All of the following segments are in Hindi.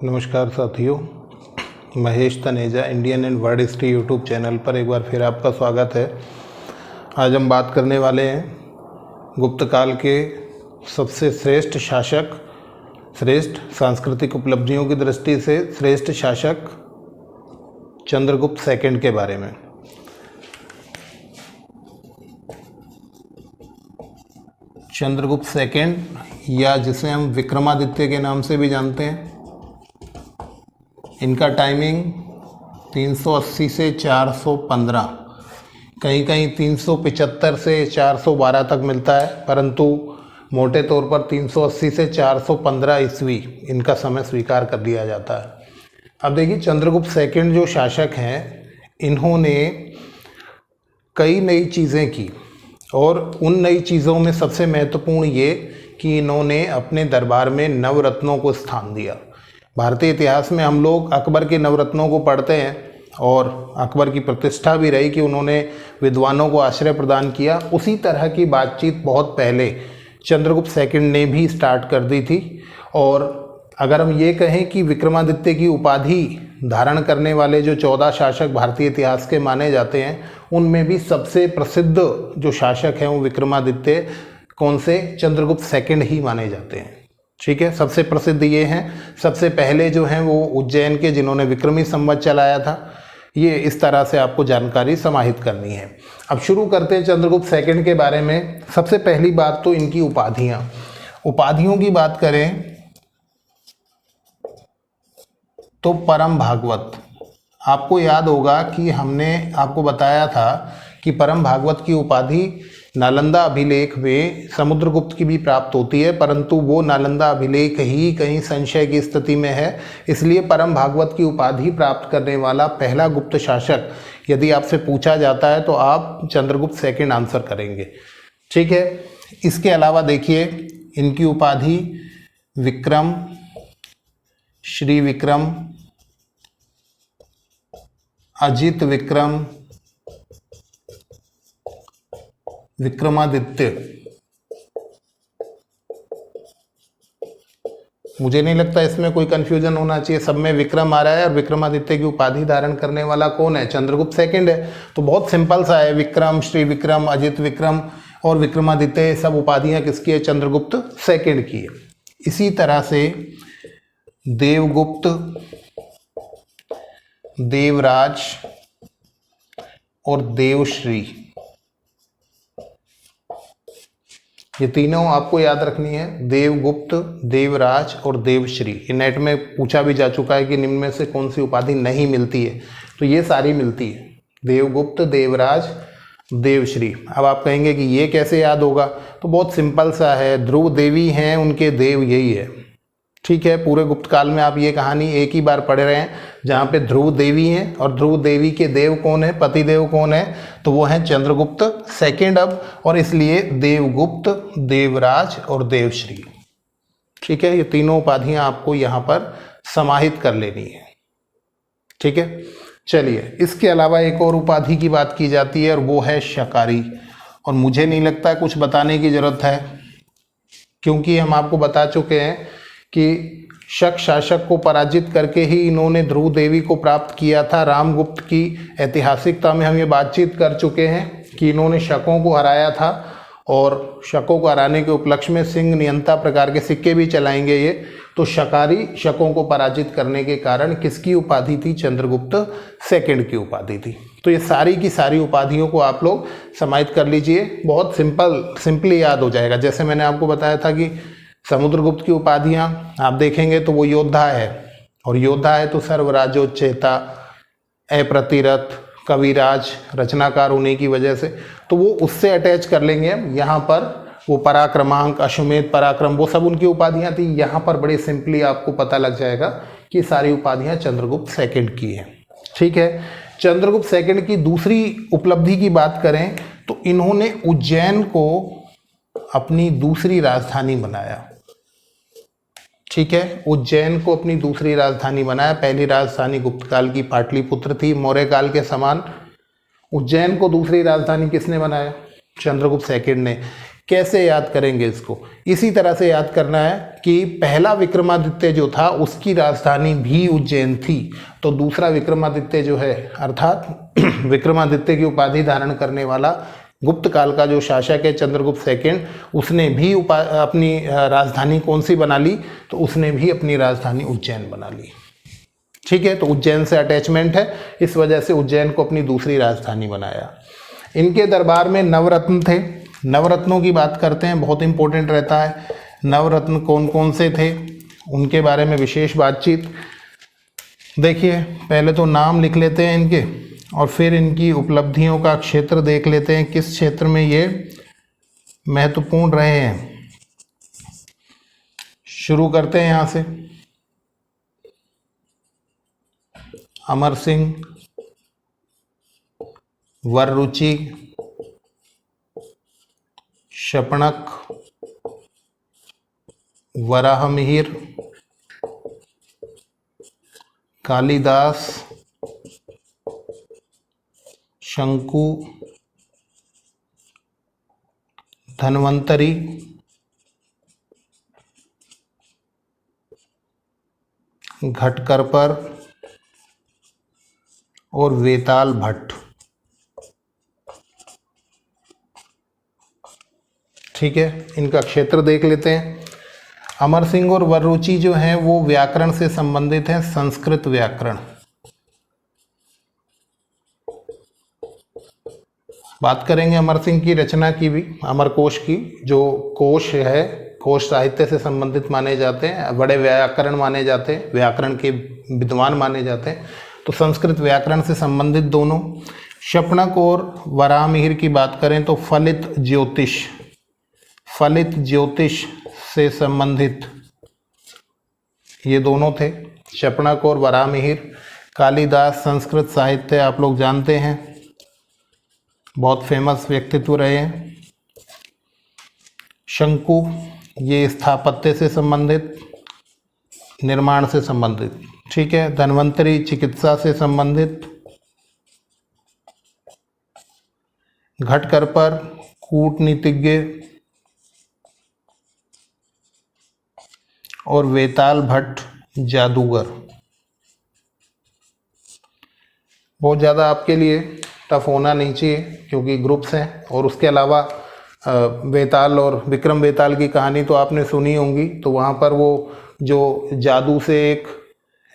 नमस्कार साथियों, Mahesh Taneja Indian and world history YouTube channel पर एक बार फिर आपका स्वागत है। आज हम बात करने वाले हैं गुप्त काल के सबसे श्रेष्ठ शासक, श्रेष्ठ सांस्कृतिक उपलब्धियों की दृष्टि से श्रेष्ठ शासक चंद्रगुप्त सेकंड के बारे में। चंद्रगुप्त सेकंड या जिसे हम विक्रमादित्य के नाम से भी जानते हैं, इनका टाइमिंग 380 से 415, कहीं कहीं 375 से 412 तक मिलता है, परंतु मोटे तौर पर 380 से 415 ईस्वी इनका समय स्वीकार कर लिया जाता है। अब देखिए, चंद्रगुप्त सेकंड जो शासक हैं, इन्होंने कई नई चीज़ें की और उन नई चीज़ों में सबसे महत्वपूर्ण ये कि इन्होंने अपने दरबार में नवरत्नों को स्थान दिया। भारतीय इतिहास में हम लोग अकबर के नवरत्नों को पढ़ते हैं और अकबर की प्रतिष्ठा भी रही कि उन्होंने विद्वानों को आश्रय प्रदान किया। उसी तरह की बातचीत बहुत पहले चंद्रगुप्त सेकंड ने भी स्टार्ट कर दी थी। और अगर हम ये कहें कि विक्रमादित्य की उपाधि धारण करने वाले जो 14 शासक भारतीय इतिहास के माने जाते हैं, उनमें भी सबसे प्रसिद्ध जो शासक हैं वो विक्रमादित्य कौन से चंद्रगुप्त सेकंड ही माने जाते हैं। ठीक है, सबसे प्रसिद्ध ये हैं। सबसे पहले जो हैं वो उज्जैन के, जिन्होंने विक्रमी संवत चलाया था। ये इस तरह से आपको जानकारी समाहित करनी है। अब शुरू करते हैं चंद्रगुप्त सेकंड के बारे में। सबसे पहली बात तो इनकी उपाधियों की बात करें तो परम भागवत। आपको याद होगा कि हमने आपको बताया था कि परम भागवत की उपाधि नालंदा अभिलेख में समुद्रगुप्त की भी प्राप्त होती है, परंतु वो नालंदा अभिलेख ही कहीं संशय की स्थिति में है। इसलिए परम भागवत की उपाधि प्राप्त करने वाला पहला गुप्त शासक यदि आपसे पूछा जाता है तो आप चंद्रगुप्त सेकंड आंसर करेंगे। ठीक है, इसके अलावा देखिए, इनकी उपाधि विक्रम, श्री विक्रम, अजित विक्रम, विक्रमादित्य। मुझे नहीं लगता इसमें कोई कंफ्यूजन होना चाहिए, सब में विक्रम आ रहा है। और विक्रमादित्य की उपाधि धारण करने वाला कौन है? चंद्रगुप्त सेकंड है। तो बहुत सिंपल सा है, विक्रम, श्री विक्रम, अजित विक्रम और विक्रमादित्य, सब उपाधियां किसकी है? चंद्रगुप्त सेकंड की है। इसी तरह से देवगुप्त, देवराज और देवश्री, ये तीनों आपको याद रखनी है। देवगुप्त, देवराज और देवश्री। ये नेट में पूछा भी जा चुका है कि निम्न में से कौन सी उपाधि नहीं मिलती है, तो ये सारी मिलती है, देवगुप्त, देवराज, देवश्री। अब आप कहेंगे कि ये कैसे याद होगा? तो बहुत सिंपल सा है, ध्रुव देवी हैं, उनके देव यही है। ठीक है, पूरे गुप्त काल में आप ये कहानी एक ही बार पढ़ रहे हैं जहाँ पे ध्रुव देवी हैं, और ध्रुव देवी के देव कौन है, पति देव कौन है? तो वो हैं चंद्रगुप्त सेकंड। अब और इसलिए देवगुप्त, देवराज और देवश्री। ठीक है, ये तीनों उपाधियां आपको यहाँ पर समाहित कर लेनी है। ठीक है, चलिए, इसके अलावा एक और उपाधि की बात की जाती है और वो है शकारी। और मुझे नहीं लगता कुछ बताने की जरूरत है, क्योंकि हम आपको बता चुके हैं कि शक शासक को पराजित करके ही इन्होंने ध्रुव देवी को प्राप्त किया था। रामगुप्त की ऐतिहासिकता में हम ये बातचीत कर चुके हैं कि इन्होंने शकों को हराया था, और शकों को हराने के उपलक्ष्य में सिंह नियंता प्रकार के सिक्के भी चलाएंगे ये। तो शकारी शकों को पराजित करने के कारण किसकी उपाधि थी? चंद्रगुप्त सेकंड की उपाधि थी। तो ये सारी की सारी उपाधियों को आप लोग समाहित कर लीजिए, बहुत सिंपली याद हो जाएगा। जैसे मैंने आपको बताया था कि समुद्रगुप्त की उपाधियां आप देखेंगे तो वो योद्धा है, और योद्धा है तो सर्वराज्योच्चेता, अप्रतिरथ, कविराज, रचनाकार होने की वजह से तो वो उससे अटैच कर लेंगे हम। यहाँ पर वो पराक्रमांक, अश्वमेध पराक्रम, वो सब उनकी उपाधियां थी। यहाँ पर बड़े सिंपली आपको पता लग जाएगा कि सारी उपाधियां चंद्रगुप्त सेकंड की हैं। ठीक है, चंद्रगुप्त सेकंड की दूसरी उपलब्धि की बात करें तो इन्होंने उज्जैन को अपनी दूसरी राजधानी बनाया। ठीक है, उज्जैन को अपनी दूसरी राजधानी बनाया। पहली राजधानी गुप्त काल की पाटलिपुत्र थी, मौर्य काल के समान। उज्जैन को दूसरी राजधानी किसने बनाया? चंद्रगुप्त सेकंड ने। कैसे याद करेंगे इसको? इसी तरह से याद करना है कि पहला विक्रमादित्य जो था उसकी राजधानी भी उज्जैन थी, तो दूसरा विक्रमादित्य जो है अर्थात विक्रमादित्य की उपाधि धारण करने वाला गुप्त काल का जो शासक है चंद्रगुप्त सेकंड, उसने भी अपनी राजधानी कौन सी बना ली? तो उसने भी अपनी राजधानी उज्जैन बना ली। ठीक है, तो उज्जैन से अटैचमेंट है, इस वजह से उज्जैन को अपनी दूसरी राजधानी बनाया। इनके दरबार में नवरत्न थे। नवरत्नों की बात करते हैं, बहुत इंपॉर्टेंट रहता है। नवरत्न कौन कौन से थे, उनके बारे में विशेष बातचीत। देखिए, पहले तो नाम लिख लेते हैं इनके और फिर इनकी उपलब्धियों का क्षेत्र देख लेते हैं, किस क्षेत्र में ये महत्वपूर्ण रहे हैं। शुरू करते हैं यहाँ से। अमर सिंह, वररुचि, शपणक, वराहमिहिर, कालिदास, शंकु, धन्वंतरी, घटकरपर और वेताल भट्ट। ठीक है, इनका क्षेत्र देख लेते हैं। अमर सिंह और वररुचि जो हैं वो व्याकरण से संबंधित हैं, संस्कृत व्याकरण। बात करेंगे अमर सिंह की रचना की भी, अमरकोश की। जो कोश है, कोश साहित्य से संबंधित माने जाते हैं, बड़े व्याकरण माने जाते हैं, व्याकरण के विद्वान माने जाते हैं, तो संस्कृत व्याकरण से संबंधित दोनों। शपणक और वराहमिहिर की बात करें तो फलित ज्योतिष से संबंधित ये दोनों थे, शपणक और वराहमिहिर। कालिदास संस्कृत साहित्य आप लोग जानते हैं, बहुत फेमस व्यक्तित्व रहे हैं। शंकु ये स्थापत्य से संबंधित, निर्माण से संबंधित। ठीक है, धन्वंतरी चिकित्सा से संबंधित। घटकरपर कूटनीतिज्ञ और वेताल भट्ट जादूगर। बहुत ज़्यादा आपके लिए टफ होना नहीं चाहिए क्योंकि ग्रुप्स हैं, और उसके अलावा वेताल और विक्रम वेताल की कहानी तो आपने सुनी होंगी, तो वहाँ पर वो जो जादू से एक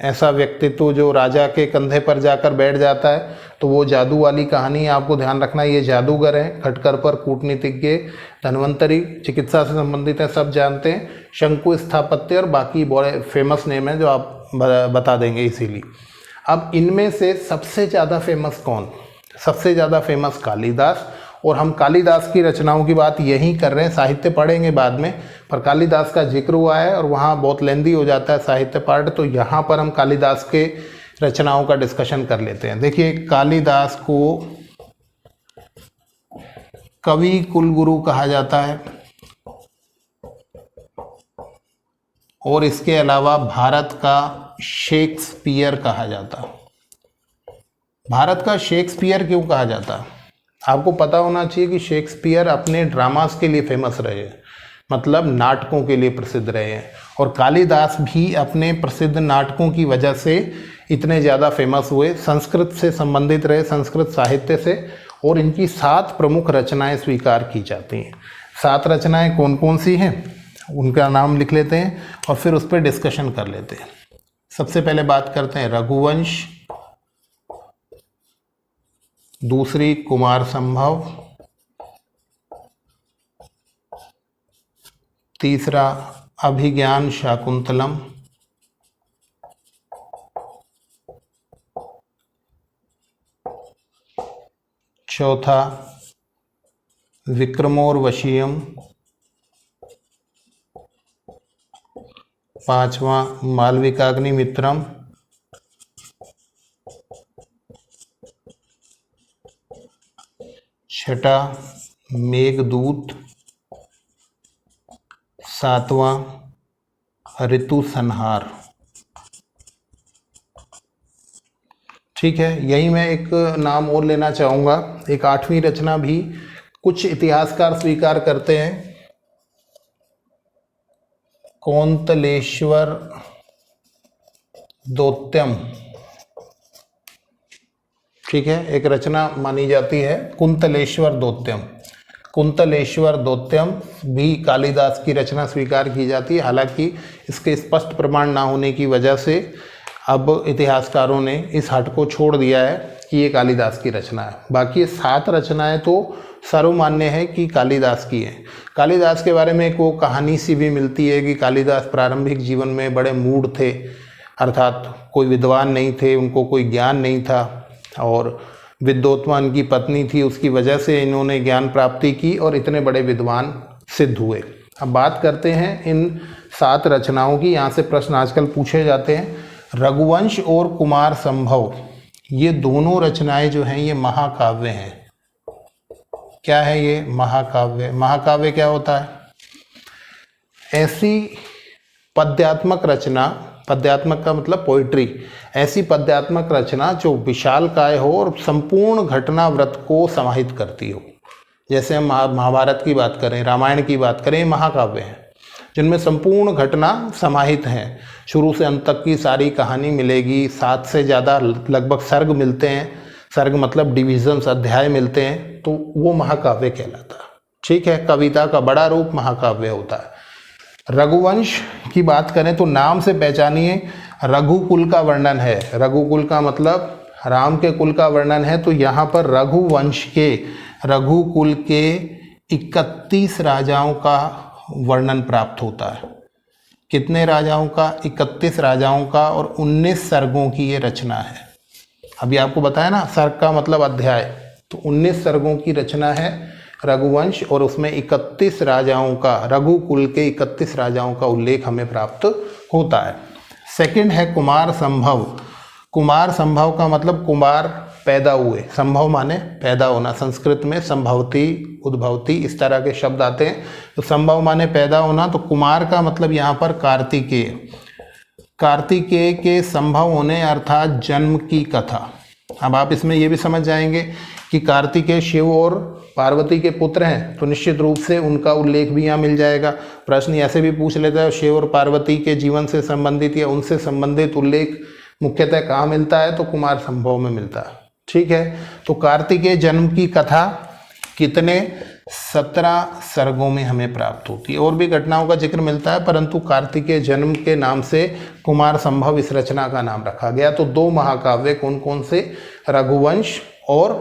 ऐसा व्यक्तित्व जो राजा के कंधे पर जाकर बैठ जाता है, तो वो जादू वाली कहानी आपको ध्यान रखना। ये जादूगर हैं। घटकरपर कूटनीतिज्ञ, धन्वंतरी चिकित्सा से संबंधित है, सब जानते हैं। शंकु स्थापत्य, और बाकी बड़े फेमस नेम है जो आप बता देंगे इसीलिए। अब इनमें से सबसे ज़्यादा फेमस कौन? सबसे ज़्यादा फेमस कालिदास, और हम कालिदास की रचनाओं की बात यहीं कर रहे हैं, साहित्य पढ़ेंगे बाद में, पर कालिदास का जिक्र हुआ है और वहाँ बहुत लेंदी हो जाता है साहित्य पार्ट, तो यहाँ पर हम कालिदास के रचनाओं का डिस्कशन कर लेते हैं। देखिए, कालिदास को कवि कुलगुरु कहा जाता है, और इसके अलावा भारत का शेक्सपियर कहा जाता है। भारत का शेक्सपियर क्यों कहा जाता? आपको पता होना चाहिए कि शेक्सपियर अपने ड्रामास के लिए फेमस रहे हैं, मतलब नाटकों के लिए प्रसिद्ध रहे हैं, और कालिदास भी अपने प्रसिद्ध नाटकों की वजह से इतने ज़्यादा फेमस हुए। संस्कृत से संबंधित रहे, संस्कृत साहित्य से, और इनकी 7 प्रमुख रचनाएं स्वीकार की जाती हैं। 7 रचनाएं कौन कौन सी हैं उनका नाम लिख लेते हैं और फिर उस पर डिस्कशन कर लेते हैं। सबसे पहले बात करते हैं रघुवंश, दूसरी कुमार संभव, तीसरा अभिज्ञान शाकुंतलम, चौथा विक्रमोर्वशीयम, पांचवा मालविकाग्निमित्रम, छठा मेघदूत, सातवां ऋतु संहार। ठीक है, यही मैं एक नाम और लेना चाहूँगा। एक 8वीं रचना भी कुछ इतिहासकार स्वीकार करते हैं कौंतलेश्वर दौत्यम, ठीक है, एक रचना मानी जाती है कुंतलेश्वर दौत्यम। कुंतलेश्वर दौत्यम भी कालिदास की रचना स्वीकार की जाती है, हालांकि इसके स्पष्ट प्रमाण ना होने की वजह से अब इतिहासकारों ने इस हट को छोड़ दिया है कि ये कालिदास की रचना है। बाकी ये 7 रचनाएं तो सर्वमान्य है कि कालिदास की है। कालिदास के बारे में एक वो कहानी सी भी मिलती है कि कालिदास प्रारंभिक जीवन में बड़े मूढ़ थे, अर्थात कोई विद्वान नहीं थे, उनको कोई ज्ञान नहीं था, और विद्वोत्मान की पत्नी थी, उसकी वजह से इन्होंने ज्ञान प्राप्ति की और इतने बड़े विद्वान सिद्ध हुए। अब बात करते हैं इन 7 रचनाओं की। यहाँ से प्रश्न आजकल पूछे जाते हैं। रघुवंश और कुमार संभव, ये दोनों रचनाएं जो हैं ये महाकाव्य हैं। क्या है ये? महाकाव्य। महाकाव्य क्या होता है? ऐसी पद्यात्मक रचना, पद्यात्मक का मतलब पोइट्री, ऐसी पद्यात्मक रचना जो विशालकाय हो और संपूर्ण घटना व्रत को समाहित करती हो। जैसे हम महाभारत की बात करें, रामायण की बात करें, महाकाव्य हैं जिनमें संपूर्ण घटना समाहित हैं, शुरू से अंत तक की सारी कहानी मिलेगी। 7 से ज़्यादा लगभग सर्ग मिलते हैं, सर्ग मतलब डिविजन्स, अध्याय मिलते हैं, तो वो महाकाव्य कहलाता है। ठीक है, कविता का बड़ा रूप महाकाव्य होता है। रघुवंश की बात करें तो नाम से पहचानिए, रघुकुल का वर्णन है। रघुकुल का मतलब राम के कुल का वर्णन है, तो यहाँ पर रघुवंश के, रघुकुल के 31 राजाओं का वर्णन प्राप्त होता है। कितने राजाओं का? 31 राजाओं का, और 19 सर्गों की ये रचना है। अभी आपको बताया ना, सर्ग का मतलब अध्याय, तो 19 सर्गों की रचना है रघुवंश, और उसमें 31 राजाओं का, रघुकुल के 31 राजाओं का उल्लेख हमें प्राप्त होता है। सेकंड है कुमार संभव। कुमार संभव का मतलब कुमार पैदा हुए, संभव माने पैदा होना, संस्कृत में संभवती, उद्भवती इस तरह के शब्द आते हैं, तो संभव माने पैदा होना। तो कुमार का मतलब यहाँ पर कार्तिकेय, कार्तिकेय के संभव होने अर्थात जन्म की कथा। अब आप इसमें ये भी समझ जाएंगे कि कार्तिकेय शिव और पार्वती के पुत्र हैं, तो निश्चित रूप से उनका उल्लेख भी यहाँ मिल जाएगा। प्रश्न ऐसे भी पूछ लेता है शिव और पार्वती के जीवन से संबंधित या उनसे संबंधित उल्लेख मुख्यतः कहाँ मिलता है? तो कुमार संभव में मिलता है। ठीक है, तो कार्तिकेय जन्म की कथा कितने? 17 सर्गों में हमें प्राप्त होती है। और भी घटनाओं का जिक्र मिलता है, परंतु कार्तिकेय जन्म के नाम से कुमार संभव इस रचना का नाम रखा गया। तो 2 महाकाव्य कौन कौन से? रघुवंश और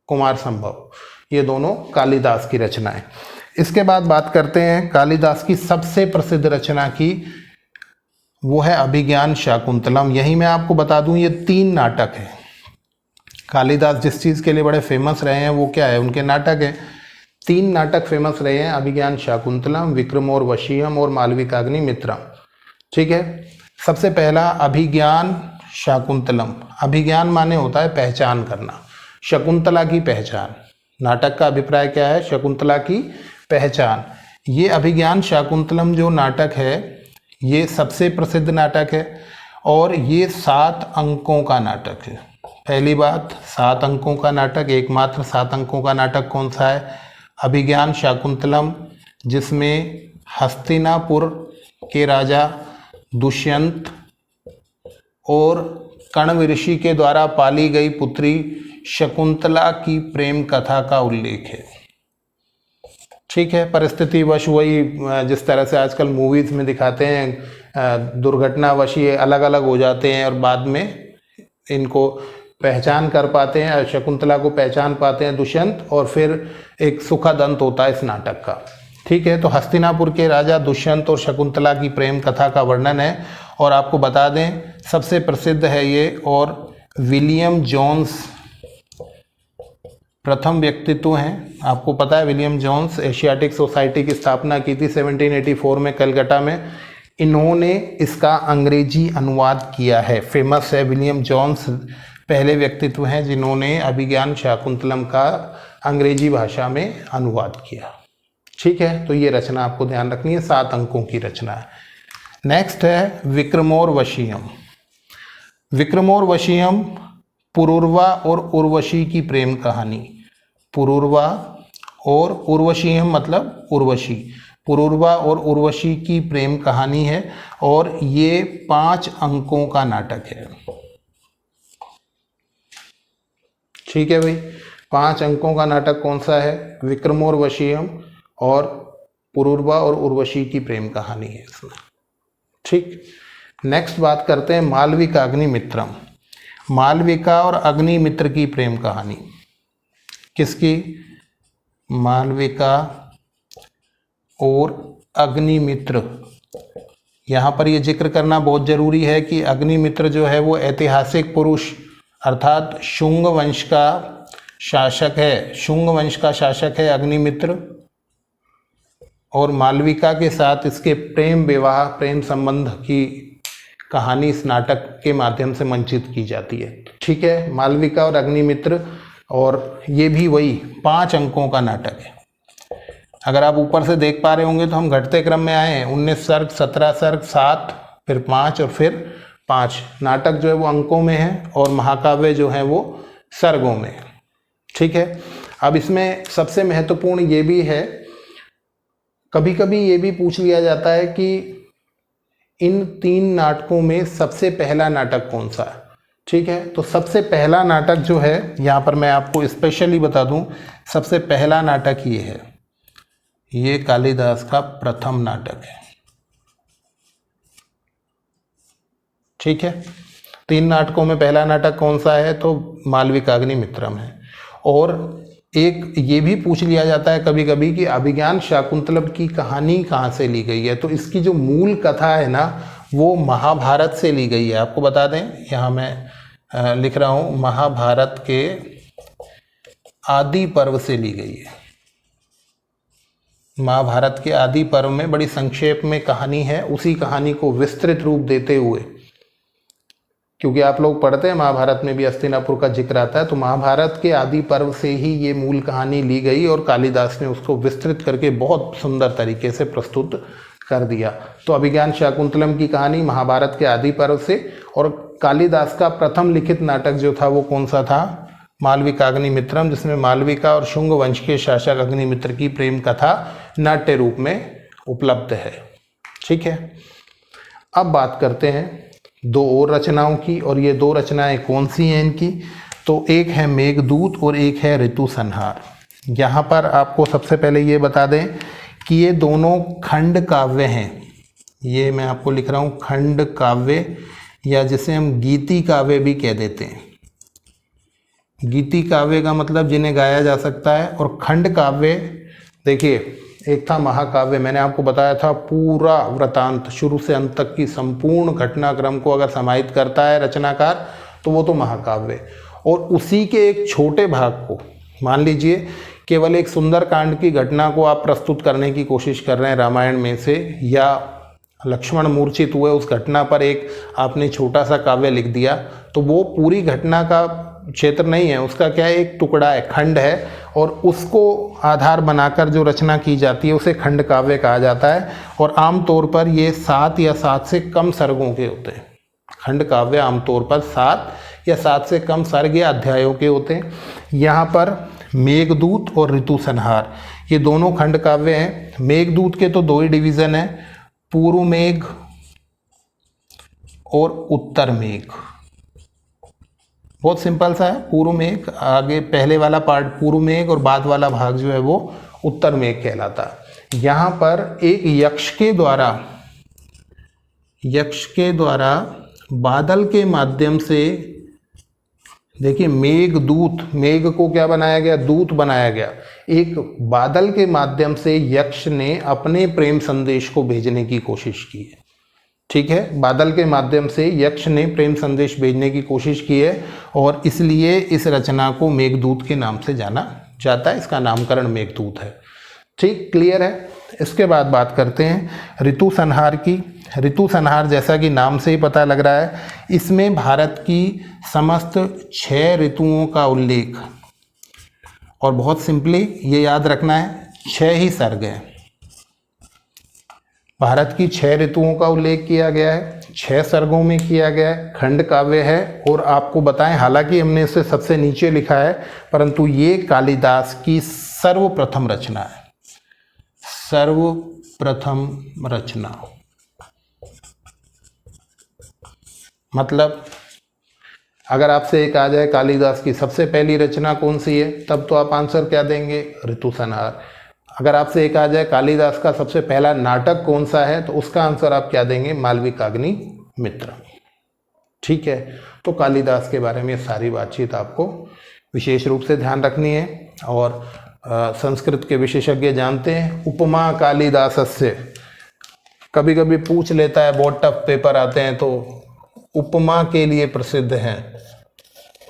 कुमार संभव, ये दोनों कालिदास की रचनाएं। इसके बाद बात करते हैं कालिदास की सबसे प्रसिद्ध रचना की, वो है अभिज्ञान शाकुंतलम। यही मैं आपको बता दूं, ये 3 नाटक है। कालिदास जिस चीज़ के लिए बड़े फेमस रहे हैं वो क्या है? उनके नाटक है। 3 नाटक फेमस रहे हैं, अभिज्ञान शाकुंतलम, विक्रमोर्वशीयम और मालविकाग्निमित्रम। ठीक है, सबसे पहला अभिज्ञान शाकुंतलम। अभिज्ञान माने होता है पहचान करना, शकुंतला की पहचान। नाटक का अभिप्राय क्या है? शकुंतला की पहचान। ये अभिज्ञान शाकुंतलम जो नाटक है ये सबसे प्रसिद्ध नाटक है, और ये 7 अंकों का नाटक है। पहली बात, 7 अंकों का नाटक, एकमात्र 7 अंकों का नाटक कौन सा है? अभिज्ञान शाकुंतलम, जिसमें हस्तिनापुर के राजा दुष्यंत और कण्व ऋषि के द्वारा पाली गई पुत्री शकुंतला की प्रेम कथा का उल्लेख है। ठीक है, परिस्थितिवश वही जिस तरह से आजकल मूवीज़ में दिखाते हैं, दुर्घटनावश ये अलग अलग हो जाते हैं और बाद में इनको पहचान कर पाते हैं, शकुंतला को पहचान पाते हैं दुष्यंत, और फिर एक सुखद अंत होता है इस नाटक का। ठीक है, तो हस्तिनापुर के राजा दुष्यंत और शकुंतला की प्रेम कथा का वर्णन है। और आपको बता दें सबसे प्रसिद्ध है ये, और विलियम जोन्स प्रथम व्यक्तित्व हैं। आपको पता है विलियम जोन्स एशियाटिक सोसाइटी की स्थापना की थी 1784 में कलकत्ता में। इन्होंने इसका अंग्रेजी अनुवाद किया है, फेमस है। विलियम जोन्स पहले व्यक्तित्व हैं जिन्होंने अभिज्ञान शाकुंतलम का अंग्रेजी भाषा में अनुवाद किया। ठीक है, तो ये रचना आपको ध्यान रखनी है, 7 अंकों की रचना है। नेक्स्ट है विक्रमोर्वशीयम। विक्रमोर्वशीयम पुरूरवा और उर्वशी की प्रेम कहानी। पुरूरवा और उर्वशीयम मतलब उर्वशी। पुरूरवा और उर्वशी की प्रेम कहानी है और ये 5 अंकों का नाटक है। ठीक है भाई, 5 अंकों का नाटक कौन सा है? विक्रमोर्वशीयम और पुरूरवा और उर्वशी की प्रेम कहानी है इसमें। ठीक, नेक्स्ट बात करते हैं मालविका अग्निमित्रम। मालविका और अग्निमित्र की प्रेम कहानी। किसकी? मालविका और अग्निमित्र। यहाँ पर यह जिक्र करना बहुत जरूरी है कि अग्निमित्र जो है वो ऐतिहासिक पुरुष अर्थात शुंग वंश का शासक है। शुंग वंश का शासक है अग्निमित्र और मालविका के साथ इसके प्रेम विवाह, प्रेम संबंध की कहानी इस नाटक के माध्यम से मंचित की जाती है। ठीक है, मालविका और अग्निमित्र, और ये भी वही 5 अंकों का नाटक है। अगर आप ऊपर से देख पा रहे होंगे तो हम घटते क्रम में आए हैं, 19 सर्ग, 17 सर्ग, 7, फिर 5 और फिर 5। नाटक जो है वो अंकों में है और महाकाव्य जो है वो सर्गों में है। ठीक है, अब इसमें सबसे महत्वपूर्ण ये भी है, कभी कभी ये भी पूछ लिया जाता है कि इन 3 नाटकों में सबसे पहला नाटक कौन सा है। ठीक है, तो सबसे पहला नाटक जो है, यहाँ पर मैं आपको स्पेशली बता दूं, सबसे पहला नाटक ये है, ये कालिदास का प्रथम नाटक है। ठीक है, 3 नाटकों में पहला नाटक कौन सा है? तो मालविका अग्निमित्रम है। और एक ये भी पूछ लिया जाता है कभी कभी कि अभिज्ञान शाकुंतलम की कहानी कहाँ से ली गई है। तो इसकी जो मूल कथा है ना, वो महाभारत से ली गई है। आपको बता दें, यहाँ मैं लिख रहा हूँ, महाभारत के आदि पर्व से ली गई है। महाभारत के आदि पर्व में बड़ी संक्षेप में कहानी है, उसी कहानी को विस्तृत रूप देते हुए, क्योंकि आप लोग पढ़ते हैं महाभारत में भी हस्तिनापुर का जिक्र आता है, तो महाभारत के आदि पर्व से ही ये मूल कहानी ली गई और कालिदास ने उसको विस्तृत करके बहुत सुंदर तरीके से प्रस्तुत कर दिया। तो अभिज्ञान शाकुंतलम की कहानी महाभारत के आदि पर्व से, और कालिदास का प्रथम लिखित नाटक जो था वो कौन सा था? मालविका अग्निमित्रम, जिसमें मालविका और शुंग वंश के शासक अग्निमित्र की प्रेम कथा नाट्य रूप में उपलब्ध है। ठीक है, अब बात करते हैं 2 और रचनाओं की, और ये 2 रचनाएं कौन सी हैं इनकी? तो एक है मेघदूत और एक है ऋतु संहार। यहाँ पर आपको सबसे पहले ये बता दें कि ये दोनों खंड काव्य हैं। ये मैं आपको लिख रहा हूँ खंड काव्य, या जिसे हम गीति काव्य भी कह देते हैं। गीति काव्य का मतलब जिन्हें गाया जा सकता है, और खंड काव्य, देखिए एक था महाकाव्य, मैंने आपको बताया था पूरा वृतांत शुरू से अंत तक की संपूर्ण घटनाक्रम को अगर समाहित करता है रचनाकार तो वो तो महाकाव्य। और उसी के एक छोटे भाग को, मान लीजिए केवल एक सुंदर कांड की घटना को आप प्रस्तुत करने की कोशिश कर रहे हैं रामायण में से, या लक्ष्मण मूर्छित हुए उस घटना पर एक आपने छोटा सा काव्य लिख दिया, तो वो पूरी घटना का क्षेत्र नहीं है, उसका क्या है, एक टुकड़ा है, खंड है, और उसको आधार बनाकर जो रचना की जाती है उसे खंड काव्य कहा जाता है। और आमतौर पर ये 7 या 7 से कम सर्गों के होते हैं। खंड काव्य आमतौर पर 7 या 7 से कम सर्ग या अध्यायों के होते हैं। यहाँ पर मेघदूत और ऋतु संहार ये दोनों खंड काव्य हैं। मेघदूत के तो 2 ही डिवीज़न हैं, पूर्व मेघ और उत्तर मेघ। बहुत सिंपल सा है, पूर्व मेघ, आगे पहले वाला पार्ट पूर्व मेघ और बाद वाला भाग जो है वो उत्तर मेघ कहलाता है। यहाँ पर एक यक्ष के द्वारा बादल के माध्यम से, देखिए मेघदूत, मेघ को क्या बनाया गया, दूत बनाया गया। एक बादल के माध्यम से यक्ष ने अपने प्रेम संदेश को भेजने की कोशिश की है। ठीक है, बादल के माध्यम से यक्ष ने प्रेम संदेश भेजने की कोशिश की है, और इसलिए इस रचना को मेघदूत के नाम से जाना जाता है। इसका नामकरण मेघदूत है। ठीक, क्लियर है। इसके बाद बात करते हैं ऋतु संहार की। ऋतु संहार जैसा कि नाम से ही पता लग रहा है, इसमें भारत की समस्त 6 ऋतुओं का उल्लेख, और बहुत सिंपली ये याद रखना है, 6 ही सर्ग हैं। भारत की 6 ऋतुओं का उल्लेख किया गया है, 6 सर्गों में किया गया है, खंड काव्य है। और आपको बताएं, हालांकि हमने इसे सबसे नीचे लिखा है, परंतु ये कालिदास की सर्वप्रथम रचना है। प्रथम रचना। मतलब अगर आपसे एक आ जाए कालिदास की सबसे पहली रचना कौन सी है, तब तो आप आंसर क्या देंगे, ऋतु संहार। अगर आपसे एक आ जाए कालिदास का सबसे पहला नाटक कौन सा है, तो उसका आंसर आप क्या देंगे, मालविकाग्निमित्र। ठीक है, तो कालिदास के बारे में सारी बातचीत आपको विशेष रूप से ध्यान रखनी है। और संस्कृत के विशेषज्ञ जानते हैं उपमा कालिदासस्य, कभी कभी पूछ लेता है, बहुत टफ पेपर आते हैं तो उपमा के लिए प्रसिद्ध हैं।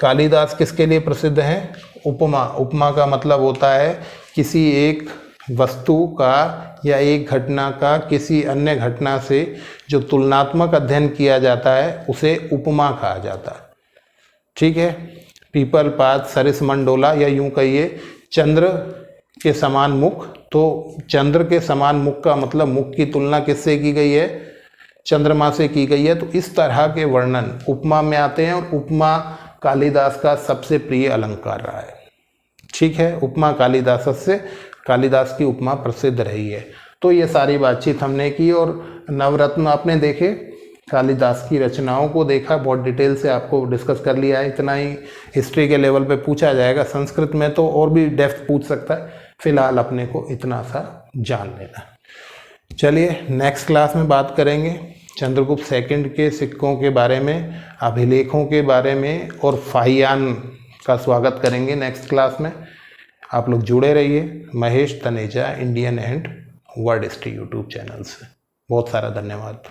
कालिदास किसके लिए प्रसिद्ध हैं, उपमा। उपमा का मतलब होता है किसी एक वस्तु का या एक घटना का किसी अन्य घटना से जो तुलनात्मक अध्ययन किया जाता है उसे उपमा कहा जाता है। ठीक है, पीपल पात सरिस मंडोला, या यूं कहिए चंद्र के समान मुख। तो चंद्र के समान मुख का मतलब मुख की तुलना किससे की गई है, चंद्रमा से की गई है। तो इस तरह के वर्णन उपमा में आते हैं और उपमा कालिदास का सबसे प्रिय अलंकार रहा है। ठीक है, उपमा कालिदास से, कालिदास की उपमा प्रसिद्ध रही है। तो ये सारी बातचीत हमने की और नवरत्न आपने देखे, कालिदास की रचनाओं को देखा, बहुत डिटेल से आपको डिस्कस कर लिया है। इतना ही हिस्ट्री के लेवल पे पूछा जाएगा, संस्कृत में तो और भी डेप्थ पूछ सकता है, फिलहाल अपने को इतना सा जान लेना। चलिए नेक्स्ट क्लास में बात करेंगे चंद्रगुप्त सेकंड के सिक्कों के बारे में, अभिलेखों के बारे में और फाहियान का स्वागत करेंगे नेक्स्ट क्लास में। आप लोग जुड़े रहिए Mahesh Taneja Indian and world history YouTube channel से। बहुत सारा धन्यवाद।